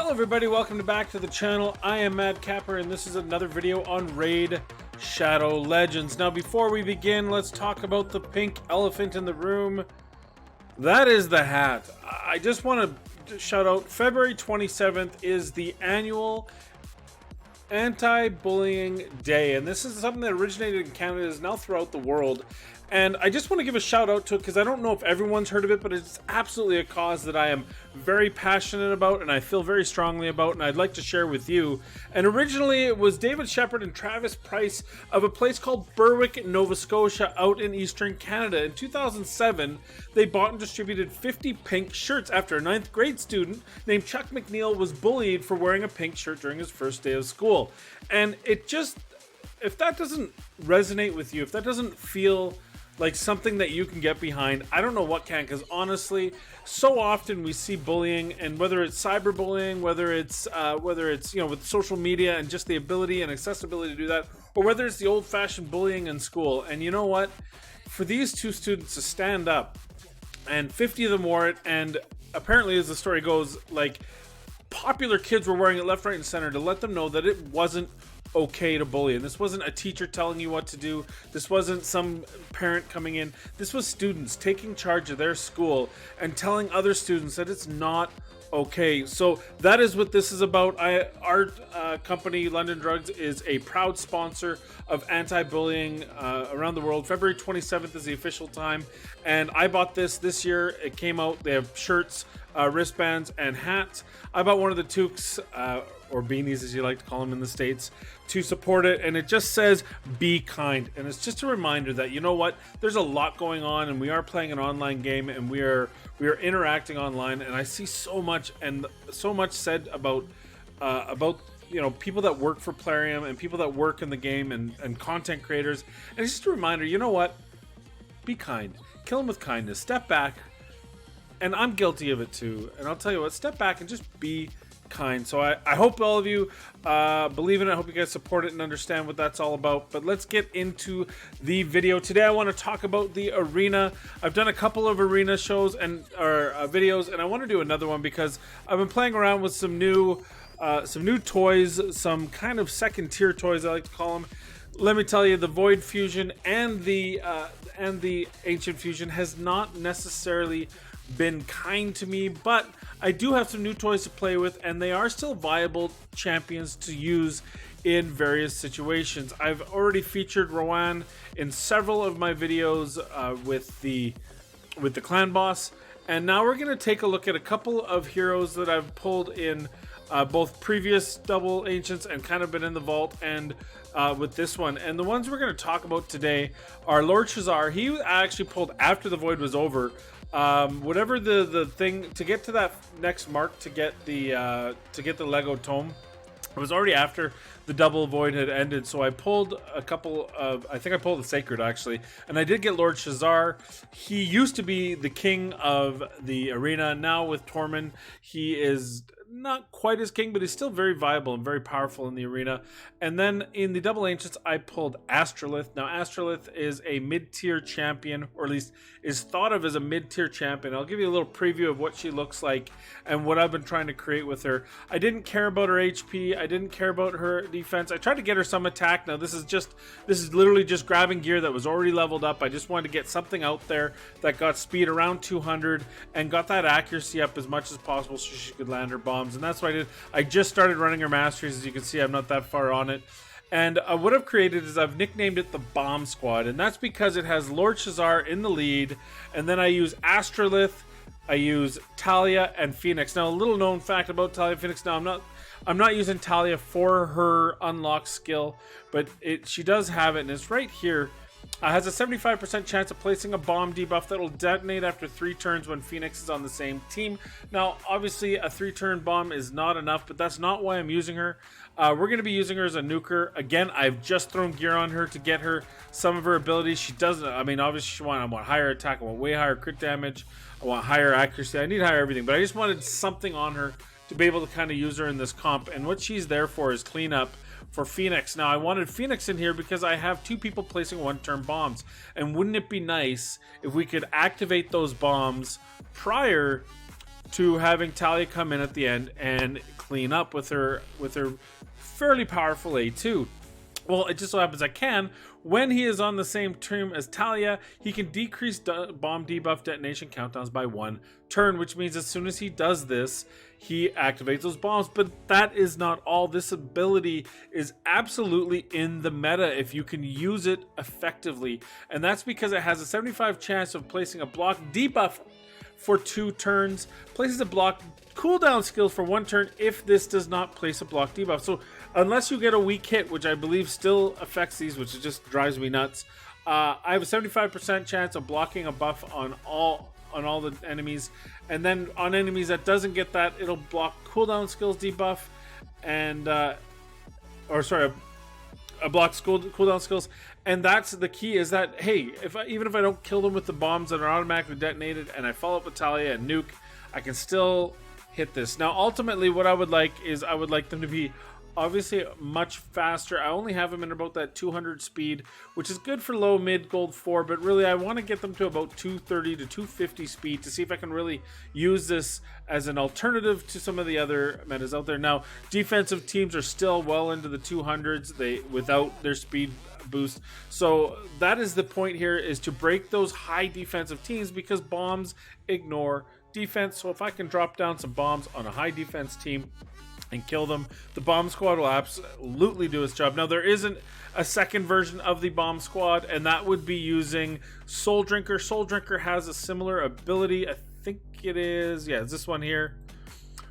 Hello everybody, welcome back to the channel. I am Mad Capper and this is another video on Raid Shadow Legends. Now before we begin, let's talk about the pink elephant in the room. That is the hat. I just want to shout out, February 27th is the annual Anti-Bullying Day, and this is something that originated in Canada, is now throughout the world. And I just want to give a shout out to it because I don't know if everyone's heard of it, but it's absolutely a cause that I am very passionate about and I feel very strongly about, and I'd like to share with you. And originally it was David Shepard and Travis Price of a place called Berwick, Nova Scotia out in eastern Canada. In 2007, they bought and distributed 50 pink shirts after a 9th grade student named Chuck McNeil was bullied for wearing a pink shirt during his first day of school. And it just, if that doesn't resonate with you, if that doesn't feel like something that you can get behind, I don't know what can, because honestly, so often we see bullying, and whether it's cyberbullying, whether it's with social media and just the ability and accessibility to do that, or whether it's the old-fashioned bullying in school. And you know what? For these two students to stand up, and 50 of them wore it, and apparently, as the story goes, like, popular kids were wearing it left, right, and center to let them know that it wasn't okay to bully. And this wasn't a teacher telling you what to do. This wasn't some parent coming in. This was students taking charge of their school and telling other students that it's not okay. So that is what this is about. Our company, London Drugs, is a proud sponsor of anti-bullying around the world. February 27th is the official time, and I bought this year. It came out. They have shirts, wristbands, and hats. I bought one of the toques, or beanies as you like to call them in the States, to support it, and it just says be kind. And it's just a reminder that, you know what, there's a lot going on, and we are playing an online game, and we are interacting online, and I see so much said about people that work for Plarium and people that work in the game and content creators. And it's just a reminder, you know what, be kind, kill them with kindness, step back. And I'm guilty of it too, and I'll tell you what, step back and just be kind. So I hope all of you believe in it. I hope you guys support it and understand what that's all about. But let's get into the video. Today I want to talk about the arena. I've done a couple of arena shows and videos, and I want to do another one because I've been playing around with some new toys, some kind of second tier toys I like to call them. Let me tell you, the Void Fusion and the Ancient Fusion has not necessarily been kind to me, but I do have some new toys to play with, and they are still viable champions to use in various situations. I've already featured Rowan in several of my videos with the clan boss, and now we're going to take a look at a couple of heroes that I've pulled in both previous double ancients and kind of been in the vault, and with this one. And the ones we're going to talk about today are Lord Shazar. He actually pulled after the void was over. Whatever the thing to get to that next mark to get the Lego tome, it was already after the double void had ended. So I pulled a couple of, I think I pulled the Sacred actually, and I did get Lord Shazar. He used to be the king of the arena. Now with Tormund, he is not quite as king, but he's still very viable and very powerful in the arena. And then in the double ancients, I pulled Astrolith. Now Astrolith is a mid-tier champion, or at least is thought of as a mid-tier champion. I'll give you a little preview of what she looks like and what I've been trying to create with her. I didn't care about her HP. I didn't care about her defense. I tried to get her some attack. Now this is literally just grabbing gear that was already leveled up. I just wanted to get something out there that got speed around 200 and got that accuracy up as much as possible so she could land her bomb. And that's what I did. I just started running her masteries. As you can see, I'm not that far on it. And what I've created is I've nicknamed it the Bomb Squad, and that's because it has Lord Shazar in the lead, and then I use Astrolith, I use Talia and Phoenix. Now, a little known fact about Talia and Phoenix. Now, I'm not using Talia for her unlock skill, but she does have it, and it's right here. Has a 75% chance of placing a bomb debuff that will detonate after 3 turns when Phoenix is on the same team. Now, obviously, a 3-turn bomb is not enough, but that's not why I'm using her. We're going to be using her as a nuker. Again, I've just thrown gear on her to get her some of her abilities. She doesn't, I mean, obviously, I want higher attack, I want way higher crit damage, I want higher accuracy, I need higher everything, but I just wanted something on her to be able to kind of use her in this comp, and what she's there for is cleanup for Phoenix. Now, I wanted Phoenix in here because I have 2 people placing 1-turn bombs, and wouldn't it be nice if we could activate those bombs prior to having Talia come in at the end and clean up with her fairly powerful A2. Well, it just so happens I can. When he is on the same team as Talia, he can decrease bomb debuff detonation countdowns by 1 turn, which means as soon as he does this, he activates those bombs. But that is not all. This ability is absolutely in the meta if you can use it effectively. And that's because it has a 75 chance of placing a block debuff for 2 turns, places a block cooldown skill for 1 turn if this does not place a block debuff. So unless you get a weak hit, which I believe still affects these, which just drives me nuts, I have a 75% chance of blocking a buff on all the enemies, and then on enemies that doesn't get that, it'll block cooldown skills debuff, and a block cooldown skills. And that's the key, is that, hey, even if I don't kill them with the bombs that are automatically detonated and I follow up with Talia and nuke, I can still hit this. Now ultimately what I would like is I would like them to be obviously much faster. I only have them in about that 200 speed, which is good for low mid gold 4, but really I want to get them to about 230 to 250 speed to see if I can really use this as an alternative to some of the other metas out there. Now defensive teams are still well into the 200s without their speed boost, so that is the point here, is to break those high defensive teams, because bombs ignore defense. So if I can drop down some bombs on a high defense team and kill them, the bomb squad will absolutely do its job. Now there isn't a second version of the bomb squad, and that would be using Soul Drinker. Soul Drinker has a similar ability, I think it is, yeah, it's this one here,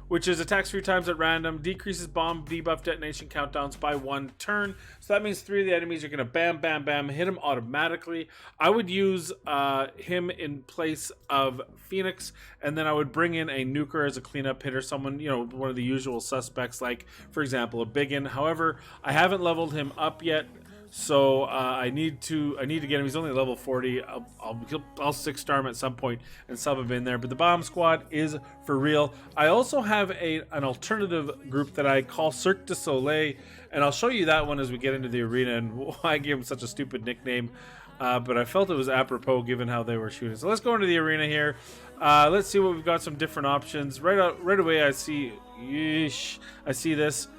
which is attacks 3 times at random, decreases bomb debuff detonation countdowns by 1 turn. So that means 3 of the enemies are going to bam, bam, bam, hit him automatically. I would use him in place of Phoenix, and then I would bring in a nuker as a cleanup hitter, someone, you know, one of the usual suspects, like, for example, a Biggin. However, I haven't leveled him up yet, so I need to get him. He's only level 40. I'll 6-star him at some point and sub him in there. But the bomb squad is for real. I also have an alternative group that I call Cirque Du Soleil, and I'll show you that one as we get into the arena and why I gave him such a stupid nickname. But I felt it was apropos given how they were shooting. So let's go into the arena here. Let's see what we've got. Some different options. Right away, I see this.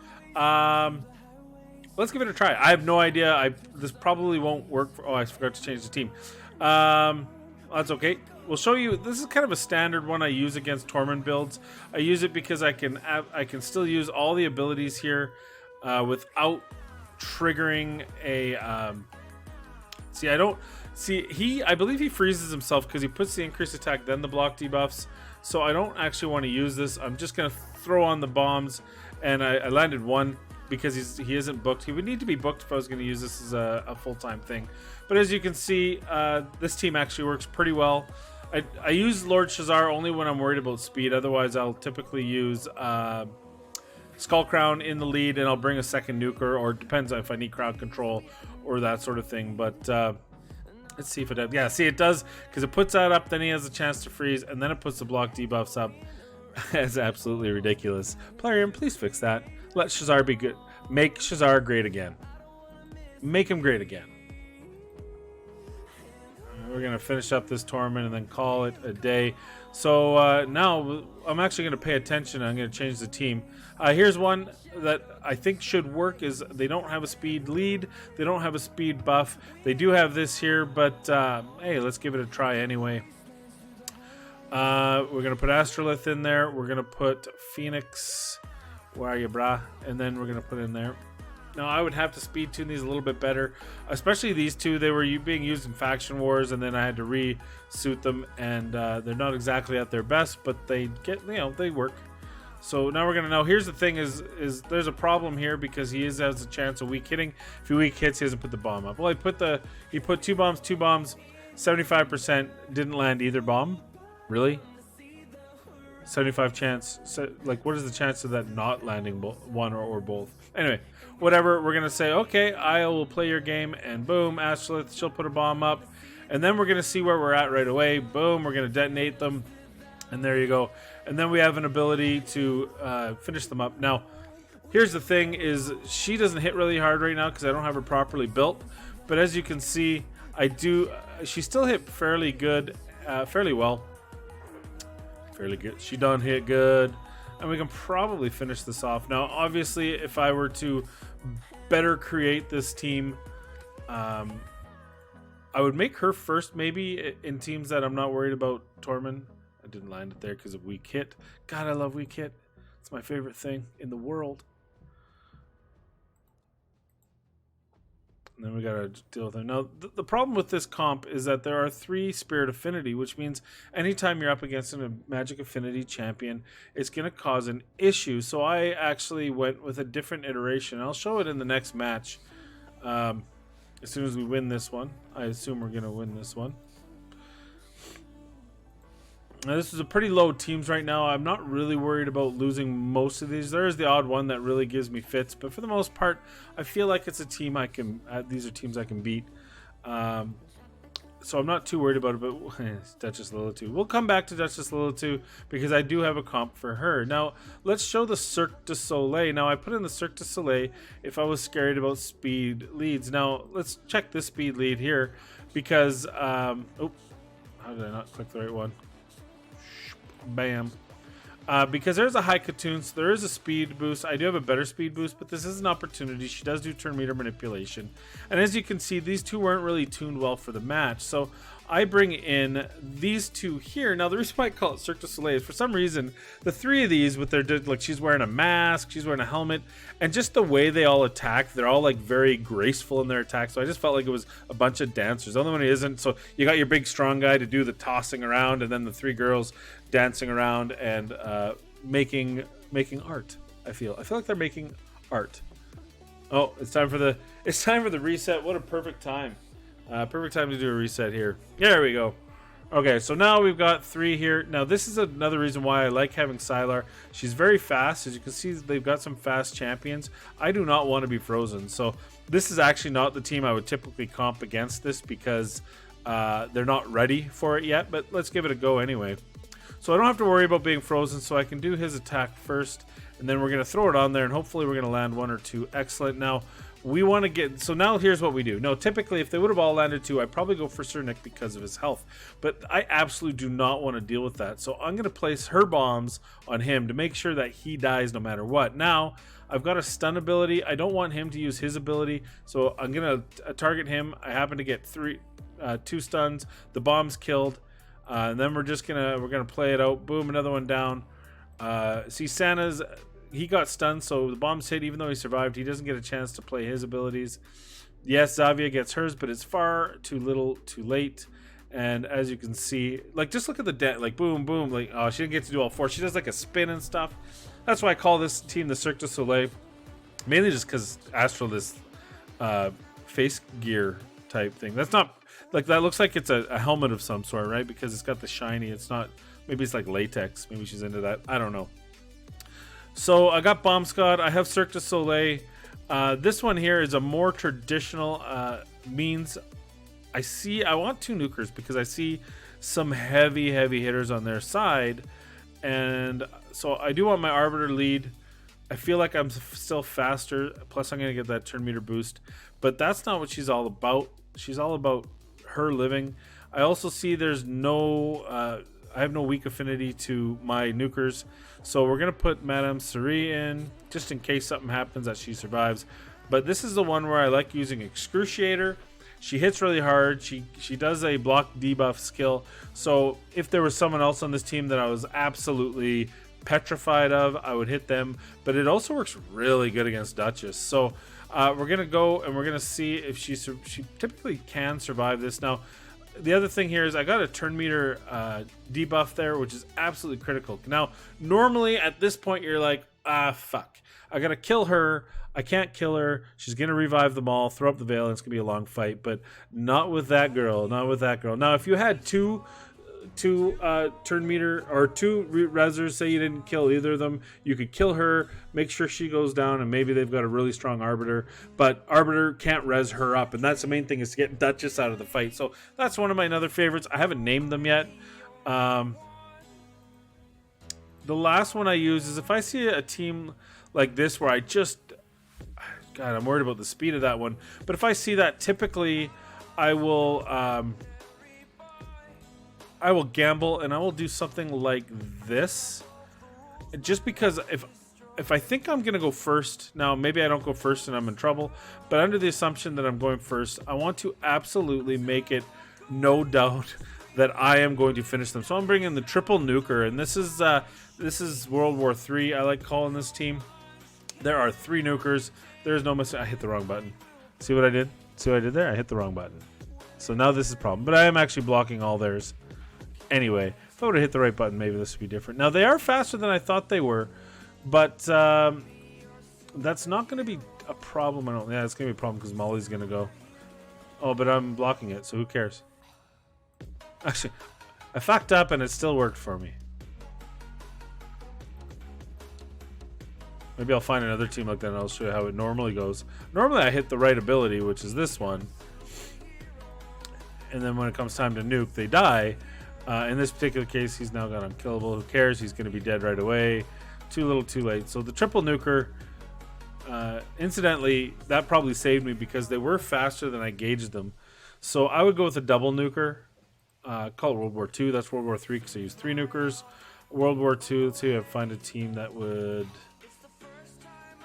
Let's give it a try. I have no idea. This probably won't work. I forgot to change the team. That's okay. We'll show you. This is kind of a standard one I use against Tormund builds. I use it because I can still use all the abilities here without triggering a. I believe he freezes himself because he puts the increased attack, then the block debuffs. So I don't actually want to use this. I'm just gonna throw on the bombs, and I landed 1. Because he isn't booked. He would need to be booked if I was going to use this as a full-time thing. But as you can see, this team actually works pretty well. I use Lord Shazar only when I'm worried about speed. Otherwise, I'll typically use Skull Crown in the lead, and I'll bring a second nuker, or it depends on if I need crowd control or that sort of thing. But let's see if it does. Yeah, see, it does, because it puts that up, then he has a chance to freeze, and then it puts the block debuffs up. It's absolutely ridiculous. Plarium, please fix that. Let Shazar be good. Make Shazar great again. Make him great again. We're going to finish up this tournament and then call it a day. So now I'm actually going to pay attention. I'm going to change the team. Here's one that I think should work. Is they don't have a speed lead. They don't have a speed buff. They do have this here, but hey, let's give it a try anyway. We're going to put Astrolith in there. We're going to put Phoenix. Where are you, brah? And then we're going to put in there. Now, I would have to speed tune these a little bit better, especially these two. They were being used in Faction Wars, and then I had to re-suit them, and they're not exactly at their best, but they get, they work. So now we're going to know. Here's the thing is there's a problem here because he has a chance of weak hitting. If he weak hits, he doesn't put the bomb up. Well, he put 2 bombs, 75%, didn't land either bomb. Really? 75 chance. So, like, what is the chance of that not landing one or both? Anyway, whatever. We're gonna say, okay, I will play your game, and boom, Astrolith, she'll put a bomb up, and then we're gonna see where we're at right away. Boom, we're gonna detonate them, and there you go. And then we have an ability to finish them up. Now, here's the thing: is she doesn't hit really hard right now because I don't have her properly built. But as you can see, I do. She still hit fairly good, fairly well. Fairly good. She done hit good. And we can probably finish this off. Now, obviously, if I were to better create this team, I would make her first, maybe, in teams that I'm not worried about Tormund. I didn't land it there because of weak hit. God, I love weak hit. It's my favorite thing in the world. And then we gotta deal with them. Now, the problem with this comp is that there are 3 Spirit Affinity, which means anytime you're up against a Magic Affinity champion, it's gonna cause an issue. So I actually went with a different iteration. I'll show it in the next match. As soon as we win this one. I assume we're gonna win this one. Now, this is a pretty low teams right now. I'm not really worried about losing most of these. There is the odd one that really gives me fits, but for the most part, I feel like it's a team I can. These are teams I can beat, so I'm not too worried about it. But Duchess Lilitu, we'll come back to Duchess Lilitu because I do have a comp for her. Now, let's show the Cirque Du Soleil. Now, I put in the Cirque Du Soleil if I was scared about speed leads. Now, let's check this speed lead here because oh, how did I not click the right one? Bam. Because there's a high Katoon, so there is a speed boost. I do have a better speed boost, but this is an opportunity. She does do turn meter manipulation. And as you can see, these two weren't really tuned well for the match. So I bring in these two here. Now, the reason why I call it Cirque du Soleil is for some reason, the 3 of these with their, like, she's wearing a mask, she's wearing a helmet, and just the way they all attack, they're all like very graceful in their attack. So I just felt like it was a bunch of dancers. The only one who isn't, so you got your big strong guy to do the tossing around, and then the 3 girls dancing around and making art. I feel like they're making art. Oh, it's time for the reset. What a perfect time. Perfect time to do a reset here. There we go. Okay, so now we've got 3 here. Now, this is another reason why I like having Sylar. She's very fast. As you can see, they've got some fast champions. I do not want to be frozen. So this is actually not the team I would typically comp against this because they're not ready for it yet. But let's give it a go anyway. So I don't have to worry about being frozen, so I can do his attack first. And then we're going to throw it on there, and hopefully we're going to land 1 or 2. Excellent. Now, we want to get... So now here's what we do. No, typically, if they would have all landed 2, I'd probably go for Sir Nick because of his health. But I absolutely do not want to deal with that. So I'm going to place her bombs on him to make sure that he dies no matter what. Now, I've got a stun ability. I don't want him to use his ability, so I'm going to target him. I happen to get 2 stuns. The bomb's killed. And then we're gonna play it out. Boom, another one down. See, Santa's, he got stunned, so the bomb's hit. Even though he survived, he doesn't get a chance to play his abilities. Yes, Zavia gets hers, but it's far too little, too late. And as you can see, like, just look at the like, boom, boom. Like, oh, she didn't get to do all 4. She does like a spin and stuff. That's why I call this team the Cirque du Soleil, mainly just because Astral this face gear type thing. That's not. Like, that looks like it's a helmet of some sort, right? Because it's got the shiny. It's not... Maybe it's like latex. Maybe she's into that. I don't know. So, I got Bomb Squad. I have Cirque du Soleil. This one here is a more traditional means. I want 2 nukers because I see some heavy hitters on their side. And so, I do want my Arbiter lead. I feel like I'm still faster. Plus, I'm going to get that turn meter boost. But that's not what she's all about. She's all about her living. I also see there's no I have no weak affinity to my nukers, so we're gonna put Madame Suri in just in case something happens that she survives. But this is the one where I like using Excruciator. She hits really hard. She does a block debuff skill, so if there was someone else on this team that I was absolutely petrified of, I would hit them. But it also works really good against Duchess. So we're gonna go and we're gonna see if she typically can survive this. Now, the other thing here is I got a turn meter debuff there, which is absolutely critical. Now, normally at this point you're like, fuck, I gotta kill her. I can't kill her. She's gonna revive them all, throw up the veil, and it's gonna be a long fight. But not with that girl. Not with that girl. Now, if you had two turn meter or 2 rezzers, say you didn't kill either of them, you could kill her, make sure she goes down, and maybe they've got a really strong Arbiter, but Arbiter can't res her up, and that's the main thing, is to get Duchess out of the fight. So that's one of my other favorites. I haven't named them yet. The last one I use is if I see a team like this where God, I'm worried about the speed of that one, but if I see that, typically I will I will gamble and I will do something like this. Just because if I think I'm going to go first, now maybe I don't go first and I'm in trouble, but under the assumption that I'm going first, I want to absolutely make it no doubt that I am going to finish them. So I'm bringing the triple nuker, and this is World War III. I like calling this team. There are 3 nukers. There's no mistake. I hit the wrong button. See what I did? See what I did there? I hit the wrong button. So now this is a problem. But I am actually blocking all theirs. Anyway, if I would have hit the right button, maybe this would be different. Now, they are faster than I thought they were. But that's not going to be a problem. Yeah, it's going to be a problem because Molly's going to go. Oh, but I'm blocking it, so who cares? Actually, I fucked up and it still worked for me. Maybe I'll find another team like that and I'll show you how it normally goes. Normally I hit the right ability, which is this one. And then when it comes time to nuke, they die. In this particular case, he's now got unkillable. Who cares? He's going to be dead right away. Too little, too late. So the triple nuker, incidentally, that probably saved me because they were faster than I gauged them. So I would go with a double nuker. Call it World War II. That's World War III because I used 3 nukers. World War II. Let's see if I find a team that would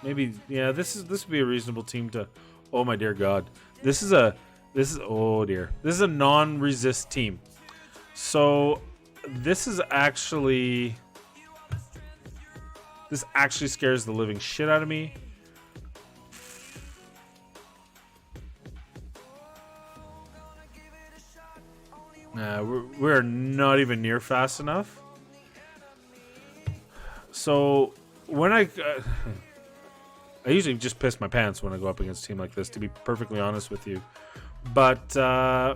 maybe. Yeah, this would be a reasonable team to. Oh my dear God, oh dear, this is a non-resist team. So this actually scares the living shit out of me. We're not even near fast enough. So when I usually just piss my pants when I go up against a team like this, to be perfectly honest with you. But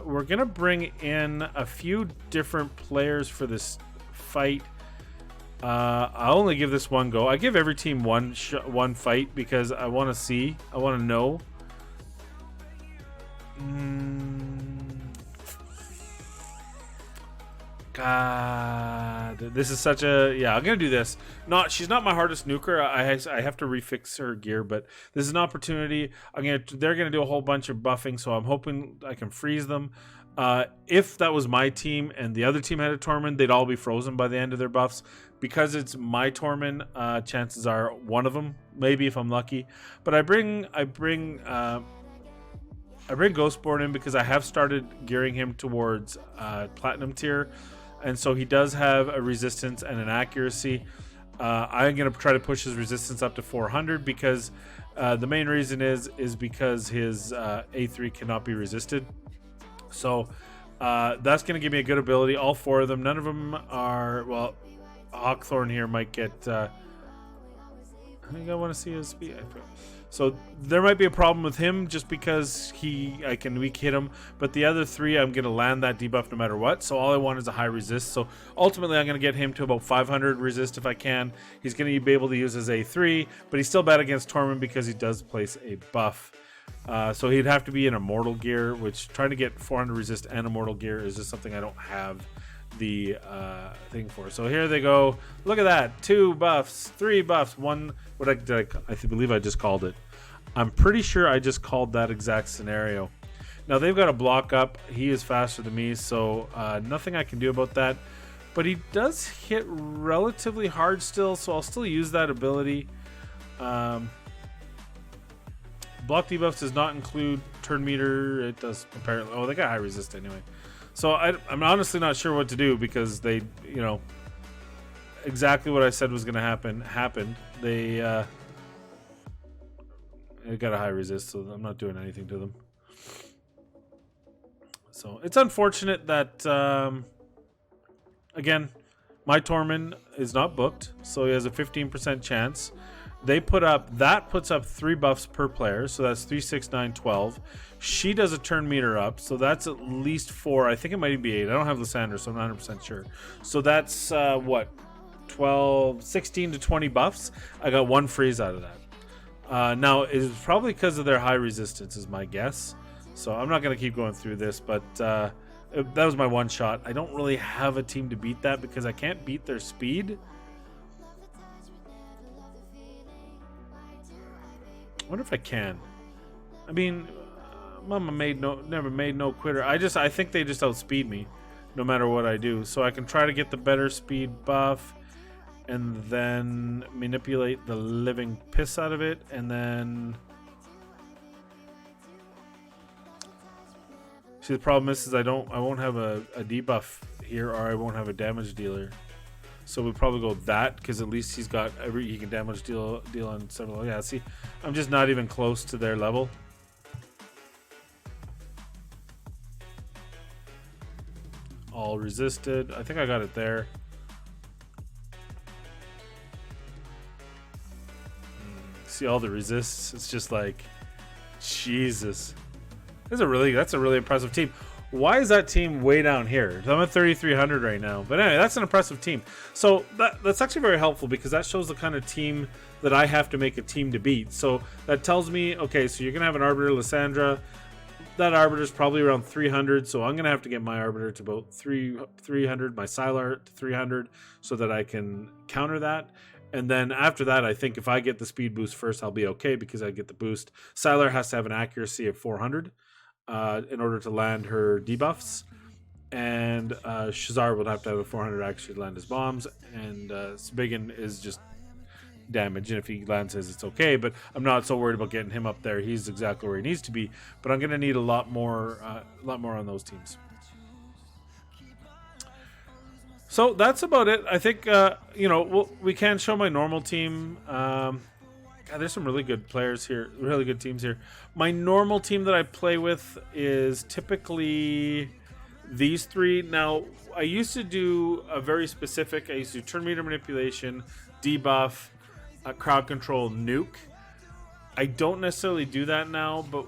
we're gonna bring in a few different players for this fight. I'll only give this one go. I give every team one fight because I want to see. I want to know. God, this is such a I'm gonna do this. She's not my hardest nuker. I have to refix her gear, but this is an opportunity. They're gonna do a whole bunch of buffing, so I'm hoping I can freeze them. If that was my team and the other team had a Tormund, they'd all be frozen by the end of their buffs. Because it's my Tormund, chances are one of them, maybe if I'm lucky. But I bring Ghostborn in because I have started gearing him towards platinum tier, and so he does have a resistance and an accuracy. I'm going to try to push his resistance up to 400 because the main reason is because his A3 cannot be resisted. So that's going to give me a good ability. All 4 of them. None of them are, well, Hawkthorn here might get... I think I want to see his speed. So there might be a problem with him just because I can weak hit him. But the other 3, I'm going to land that debuff no matter what. So all I want is a high resist. So ultimately, I'm going to get him to about 500 resist if I can. He's going to be able to use his A3. But he's still bad against Tormund because he does place a buff. So he'd have to be in Immortal gear, which trying to get 400 resist and Immortal gear is just something I don't have the thing for. So here they go. Look at that. 2 buffs, 3 buffs, 1. I believe I just called it. I'm pretty sure I just called that exact scenario. Now they've got a block up. He is faster than me, so nothing I can do about that. But he does hit relatively hard still, so I'll still use that ability. Block debuffs does not include turn meter. It does apparently. Oh, they got high resist anyway. So I'm honestly not sure what to do because they, exactly what I said was going to happen happened. They got a high resist, so I'm not doing anything to them. So it's unfortunate that, again, my Tormund is not booked, so he has a 15% chance. That puts up 3 buffs per player, so that's 3, 6, 9, 12. She does a turn meter up, so that's at least 4. I think it might even be 8. I don't have Lysandra, so I'm not 100% sure. So that's, 12, 16 to 20 buffs. I got 1 freeze out of that. Now, it's probably because of their high resistance is my guess. So I'm not going to keep going through this, but that was my one shot. I don't really have a team to beat that because I can't beat their speed. I wonder if I can. I mean, Mama never made no quitter. I think they just outspeed me. no matter what I do. So I can try to get the better speed buff and then manipulate the living piss out of it, and then see, the problem is I won't have a debuff here, or I won't have a damage dealer. So we'll probably go that, because at least he can damage deal on several. Yeah, see, I'm just not even close to their level. All resisted. I think I got it there. See all the resists. It's just like, Jesus. That's a really impressive team. Why is that team way down here? I'm at 3,300 right now. But anyway, that's an impressive team. So that's actually very helpful, because that shows the kind of team that I have to make a team to beat. So that tells me, okay, so you're going to have an Arbiter, Lysandra. That Arbiter is probably around 300, so I'm going to have to get my Arbiter to about 300, my Sylar to 300, so that I can counter that. And then after that, I think if I get the speed boost first, I'll be okay, because I get the boost. Sylar has to have an accuracy of 400 in order to land her debuffs. And Shazar would have to have a 400 accuracy to land his bombs. And Spigen is just damage, and if he lands his, it's okay. But I'm not so worried about getting him up there. He's exactly where he needs to be. But I'm going to need a lot more on those teams. So that's about it. I think we can show my normal team. God, there's some really good players here, really good teams here. My normal team that I play with is typically these three. Now, I used to do a very specific. I used to do turn meter manipulation, debuff, crowd control, nuke. I don't necessarily do that now, but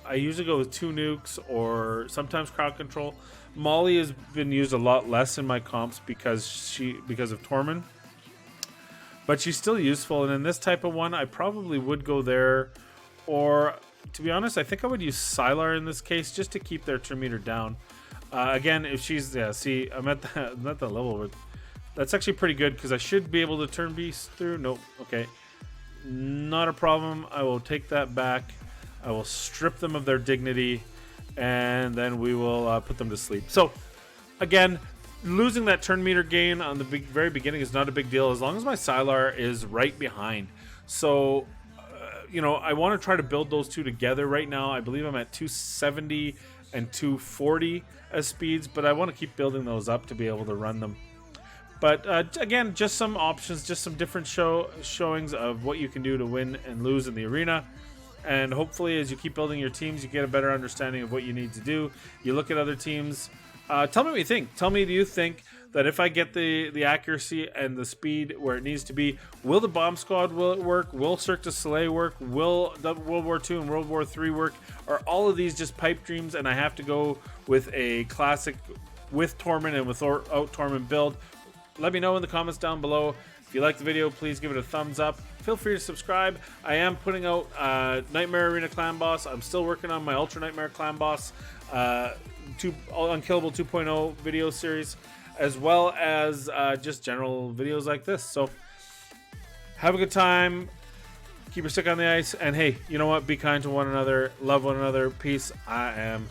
I usually go with 2 nukes or sometimes crowd control. Molly has been used a lot less in my comps because of Tormund, but she's still useful. And in this type of one, I probably would go there, or to be honest, I think I would use Sylar in this case just to keep their turn meter down. Again, if she's see, I'm at that level, but that's actually pretty good, because I should be able to turn beast through. Nope. Okay, not a problem. I will take that back. I will strip them of their dignity, and then we will put them to sleep. So, again, losing that turn meter gain on the very beginning is not a big deal, as long as my Sylar is right behind. So, I want to try to build those two together. Right now, I believe I'm at 270 and 240 as speeds, but I want to keep building those up to be able to run them. But again, just some options, just some different showings of what you can do to win and lose in the arena. And hopefully, as you keep building your teams, you get a better understanding of what you need to do. You look at other teams. Tell me what you think. Tell me, do you think that if I get the accuracy and the speed where it needs to be, will the bomb squad work? Will Cirque du Soleil work? Will World War II and World War III work? Are all of these just pipe dreams, and I have to go with a classic with Tormund and without Tormund build? Let me know in the comments down below. If you like the video, please give it a thumbs up. Feel free to subscribe. I am putting out Nightmare Arena Clan Boss. I'm still working on my Ultra Nightmare Clan Boss Unkillable 2.0 video series, as well as just general videos like this. So have a good time. Keep your stick on the ice. And hey, you know what? Be kind to one another. Love one another. Peace. I am